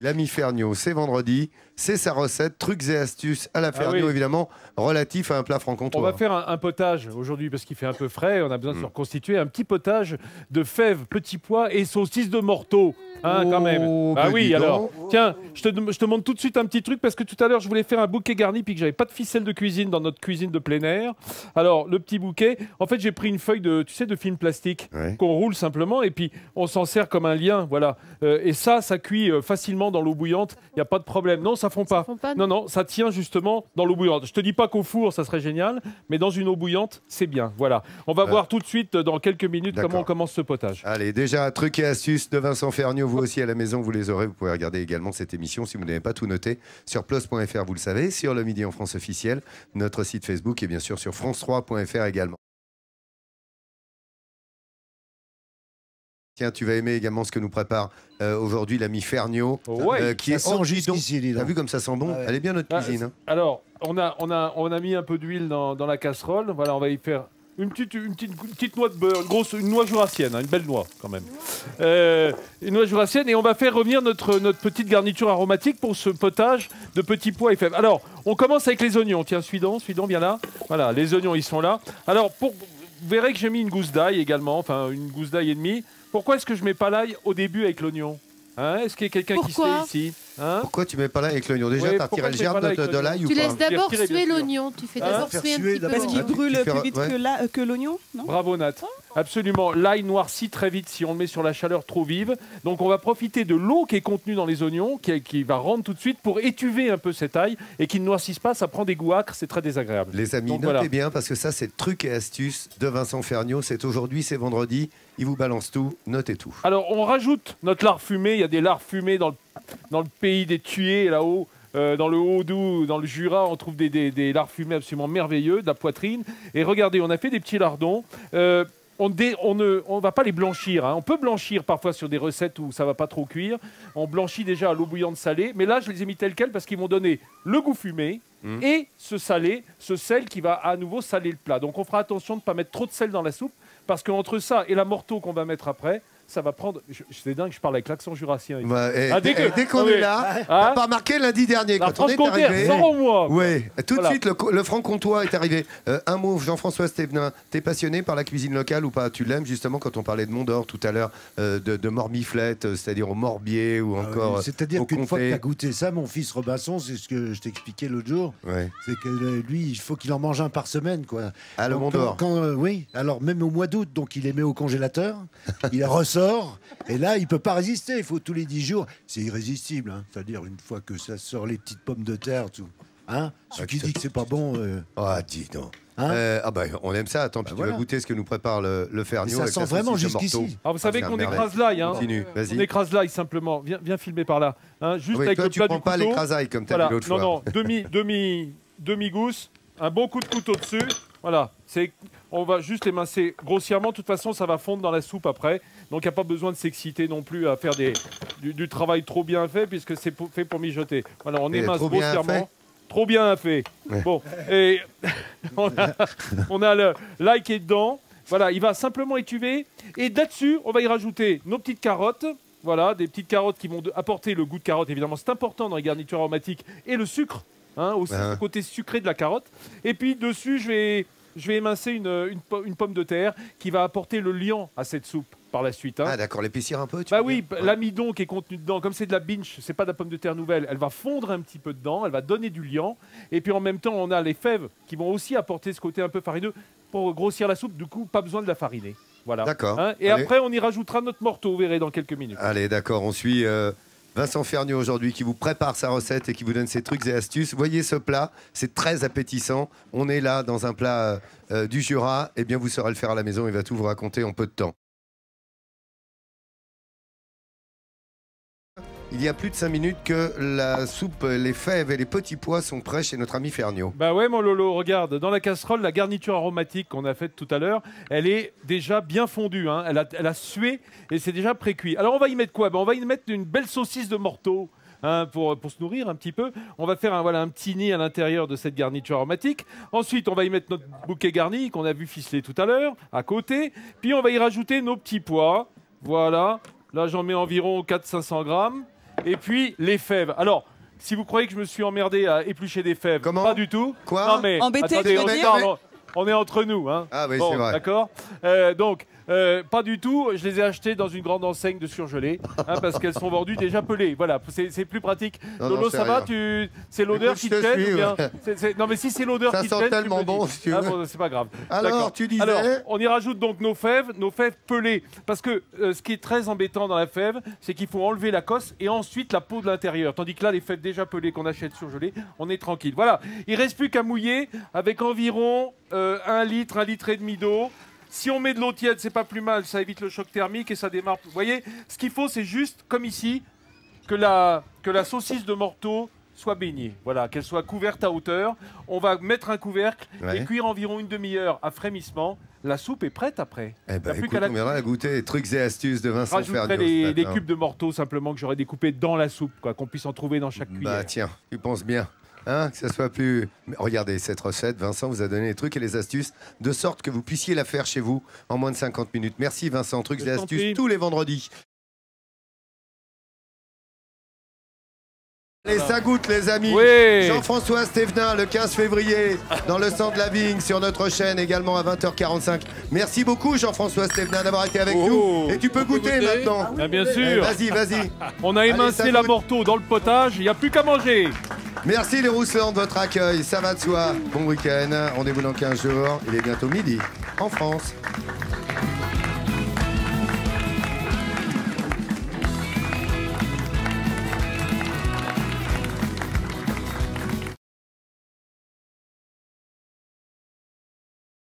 L'ami Ferniaud, c'est vendredi, c'est sa recette, trucs et astuces à la Ferniaud, évidemment, relatif à un plat franc-comtois. On va faire un potage aujourd'hui parce qu'il fait un peu frais, on a besoin de se reconstituer. Un petit potage de fèves, petits pois et saucisses de morteau. Hein, quand même. Ah oui, alors. Tiens, je te montre tout de suite un petit truc parce que tout à l'heure, je voulais faire un bouquet garni puis que j'avais pas de ficelle de cuisine dans notre cuisine de plein air. Alors, le petit bouquet, en fait, j'ai pris une feuille de, tu sais, de film plastique qu'on roule simplement et puis on s'en sert comme un lien, voilà. Et ça cuit facilement dans l'eau bouillante, il n'y a pas de problème. Non, ça fond pas. Non, non, ça tient justement dans l'eau bouillante. Je te dis pas qu'au four, ça serait génial, mais dans une eau bouillante, c'est bien. Voilà. On va voir tout de suite, dans quelques minutes, comment on commence ce potage. Allez, déjà, trucs et astuces de Vincent Ferniaud. Vous aussi, à la maison, vous les aurez. Vous pouvez regarder également cette émission si vous n'avez pas tout noté sur plus.fr, vous le savez, sur le Midi en France officiel, notre site Facebook et bien sûr sur france3.fr également. Tiens, tu vas aimer également ce que nous prépare aujourd'hui l'ami Ferniaud, qui est sans jus. T'as vu comme ça sent bon? Elle est bien notre cuisine. Alors, on a mis un peu d'huile dans la casserole. Voilà, on va y faire une petite noix de beurre, une noix jurassienne, hein, une belle noix quand même. Une noix jurassienne et on va faire revenir notre petite garniture aromatique pour ce potage de petits pois et fèves. Alors, on commence avec les oignons. Tiens, Suidon, viens là. Voilà, les oignons, ils sont là. Alors, vous verrez que j'ai mis une gousse d'ail également, enfin une gousse d'ail et demie. Pourquoi est-ce que je mets pas l'ail au début avec l'oignon? Hein, est-ce qu'il y a quelqu'un qui sait ici? Hein? Pourquoi tu mets pas l'ail avec l'oignon? Déjà, tu as retiré le germe de l'ail ou pas? Tu laisses d'abord suer l'oignon. Tu fais d'abord suer un petit peu. Parce qu'il brûle plus vite que l'oignon, non? Bravo Nat. Absolument. L'ail noircit très vite si on le met sur la chaleur trop vive. Donc on va profiter de l'eau qui est contenue dans les oignons, qui va rendre tout de suite pour étuver un peu cet ail et qui ne noircisse pas. Ça prend des goûts acres, c'est très désagréable. Les amis, notez bien parce que ça, c'est trucs et astuces de Vincent Ferniaud. C'est aujourd'hui, c'est vendredi. Il vous balance tout, notez tout. Alors on rajoute notre lard fumé. Il y a des lards fumés dans le pays des Tués là-haut. Dans le Haut-Doubs, dans le Jura, on trouve des lards fumés absolument merveilleux, de la poitrine. Et regardez, on a fait des petits lardons. On ne va pas les blanchir. Hein. On peut blanchir parfois sur des recettes où ça ne va pas trop cuire. On blanchit déjà à l'eau bouillante salée. Mais là, je les ai mis tels quels parce qu'ils m'ont donné le goût fumé et ce sel qui va à nouveau saler le plat. Donc on fera attention de ne pas mettre trop de sel dans la soupe parce qu'entre ça et la morteau qu'on va mettre après, ça va prendre... C'est dingue, je parle avec l'accent jurassien. Dès qu'on est là, t'as pas remarqué lundi dernier quand on est arrivé. Oui, tout de suite, le franc-comtois est arrivé. Un mot, Jean-François Stévenin, t'es passionné par la cuisine locale ou pas? Tu l'aimes justement quand on parlait de Mont-d'Or tout à l'heure, de Mormiflette, c'est-à-dire au Morbier ou encore c'est-à-dire qu'une fois que tu as goûté ça, mon fils Robinson, c'est ce que je t'expliquais l'autre jour, c'est que lui, il faut qu'il en mange un par semaine, quoi. Ah, le Mont-d'Or. Oui, alors même au mois d'août, donc il les met au congélateur, il ressort, et là, il peut pas résister, il faut tous les 10 jours. C'est irrésistible, hein. C'est-à-dire une fois que ça sort les petites pommes de terre, tout. Hein, ce qui dit que c'est pas bon... Ah, dis donc. Hein, on aime ça. Attends, puis tu vas goûter ce que nous prépare le Ferniaud. Ça sent vraiment jusqu'ici. Vous savez qu'on écrase l'ail. Hein. On écrase l'ail simplement. Viens filmer par là. Hein, juste avec toi, le tu plat prends du pas couteau. l'écrase-ail comme tu as dit l'autre fois. Non, demi-gousse, un bon coup de couteau dessus. Voilà. On va juste émincer grossièrement. De toute façon, ça va fondre dans la soupe après. Donc, il n'y a pas besoin de s'exciter non plus à faire du travail trop bien fait puisque c'est fait pour mijoter. Voilà, on émince grossièrement. Trop bien fait. Bon, et on a l'ail qui est dedans. Voilà, il va simplement étuver. Et là-dessus, on va y rajouter nos petites carottes. Voilà, des petites carottes qui vont apporter le goût de carotte. Évidemment, c'est important dans les garnitures aromatiques. Et le sucre, hein, aussi, le côté sucré de la carotte. Et puis, dessus, je vais émincer une pomme de terre qui va apporter le liant à cette soupe par la suite. Hein. Ah d'accord, l'épaissir un peu. L'amidon qui est contenu dedans, comme c'est de la binge, c'est pas de la pomme de terre nouvelle, elle va fondre un petit peu dedans, elle va donner du liant. Et puis en même temps, on a les fèves qui vont aussi apporter ce côté un peu farineux pour grossir la soupe. Du coup, pas besoin de la fariner. Voilà. D'accord. Hein. Et après, on y rajoutera notre morteau, vous verrez dans quelques minutes. Allez, d'accord, on suit Vincent Ferniaud aujourd'hui qui vous prépare sa recette et qui vous donne ses trucs et astuces. Voyez ce plat, c'est très appétissant. On est là dans un plat du Jura. Eh bien, vous saurez le faire à la maison, il va tout vous raconter en peu de temps. Il y a plus de 5 minutes que la soupe, les fèves et les petits pois sont prêts chez notre ami Ferniaud. Bah ouais mon Lolo, regarde, dans la casserole, la garniture aromatique qu'on a faite tout à l'heure, elle est déjà bien fondue, hein. Elle a sué et c'est déjà pré-cuit. Alors on va y mettre quoi? On va y mettre une belle saucisse de morteau. Hein, pour se nourrir un petit peu. On va faire un petit nid à l'intérieur de cette garniture aromatique. Ensuite, on va y mettre notre bouquet garni qu'on a vu ficeler tout à l'heure, à côté. Puis on va y rajouter nos petits pois. Voilà. Là, j'en mets environ 400-500 grammes. Et puis les fèves. Alors, si vous croyez que je me suis emmerdé à éplucher des fèves, pas du tout. Quoi? Non mais embêté, attendez, on est entre nous, hein. Ah oui, bon, c'est vrai. D'accord. Donc, pas du tout. Je les ai achetés dans une grande enseigne de surgelés, parce qu'elles sont vendues déjà pelées. Voilà, c'est plus pratique. Lolo, ça va? C'est l'odeur qui te gêne ou bien Non, mais si c'est l'odeur qui te gêne, ça sent tellement bon, si tu veux. Bon, c'est pas grave. Alors, tu disais... Alors, on y rajoute donc nos fèves pelées. Parce que ce qui est très embêtant dans la fève, c'est qu'il faut enlever la cosse et ensuite la peau de l'intérieur. Tandis que là, les fèves déjà pelées qu'on achète surgelées, on est tranquille. Voilà, il reste plus qu'à mouiller avec environ 1 litre, 1,5 litre d'eau. Si on met de l'eau tiède, c'est pas plus mal, ça évite le choc thermique et ça démarre. Vous voyez, ce qu'il faut, c'est juste, comme ici, que la saucisse de morteau soit baignée. Voilà, qu'elle soit couverte à hauteur. On va mettre un couvercle et cuire environ une demi-heure à frémissement. La soupe est prête après. Eh ben, écoute, on viendra goûter trucs et astuces de Vincent Ferniaud. Rajouterai des cubes de morteau simplement que j'aurais découpés dans la soupe, quoi, qu'on puisse en trouver dans chaque cuillère. Bah tiens, tu penses bien. Hein, que ça soit plus... Regardez, cette recette, Vincent vous a donné les trucs et les astuces de sorte que vous puissiez la faire chez vous en moins de 50 minutes. Merci Vincent, trucs et astuces tous les vendredis. Et ça goûte les amis. Oui. Jean-François Stévenin le 15 février dans le centre de la Vigne sur notre chaîne également à 20h45. Merci beaucoup Jean-François Stévenin d'avoir été avec nous. Et tu peux goûter maintenant. Ah, bien sûr. Vas-y. On a émincé la morteau dans le potage, il n'y a plus qu'à manger. Merci les Rousselans de votre accueil, ça va de soi. Bon week-end, rendez-vous dans 15 jours, il est bientôt midi en France.